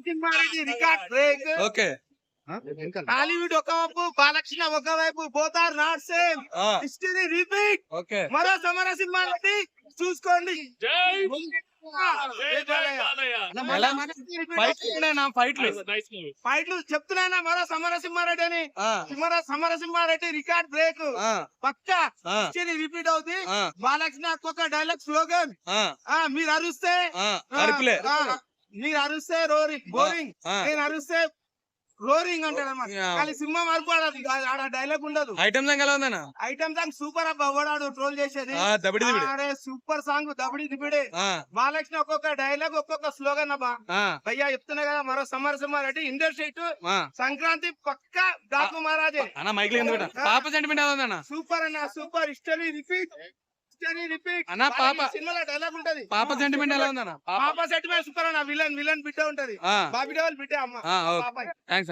Narasimha Reddy record break. Okay. Hollywood ఒకవైపు, బాలకృష్ణ ఒకవైపు, both are not same. History repeat. Okay. మరో సమరసింహారెడ్డి చూసుకోండి. ఫైట్లు చెప్తున్నానా మరో సమరసింహారెడ్డి అని. సమరసింహారెడ్డి రికార్డ్ బ్రేక్ పక్కా హిస్టరీ రిపీట్ అవుతుంది. బాలకృష్ణ ఒక్కొక్క డైలాగ్ స్లోగన్. మీరు అరుస్తే రోరింగ్ బోరింగ్, నేను అరుస్తే రోరింగ్ అంటాడు అన్నమాట. కానీ సింహం అరుపాడాలి, ఆడ డైలాగ్ ఉండదు. ఐటమ్ సాంగ్ ఎలా ఉందన్న? ఐటమ్ సాంగ్ సూపర్ అబ్బా. ఎవడాడు ట్రోల్ చేసేది? Super song Dabidi Dibide. బాలకృష్ణ ఒక్కొక్క డైలాగ్ ఒక్కొక్క స్లోగన్ అబ్బా. భయ్యా చెప్తున్నా కదా, మరో సమరసింహారెడ్డి ఇండస్ట్రీ సంక్రాంతి పక్క డాకు మహారాజే. పాప సెంటిమెంట్ ఎలా ఉందన్న? సూపర్ అన్న, సూపర్. హిస్టరీ రిపీట్ అన్న. పాప సినిమాలో డైలాగ్ ఉంటది. పాప సెంటిమెంట్ ఎలా ఉందన్న? పాప సెంటిమెంట్ సూపర్ అన్న. విలన్ బిడ్డ ఉంటది. బాబీ డబల్ బిడ్డ అమ్మ. థ్యాంక్స్.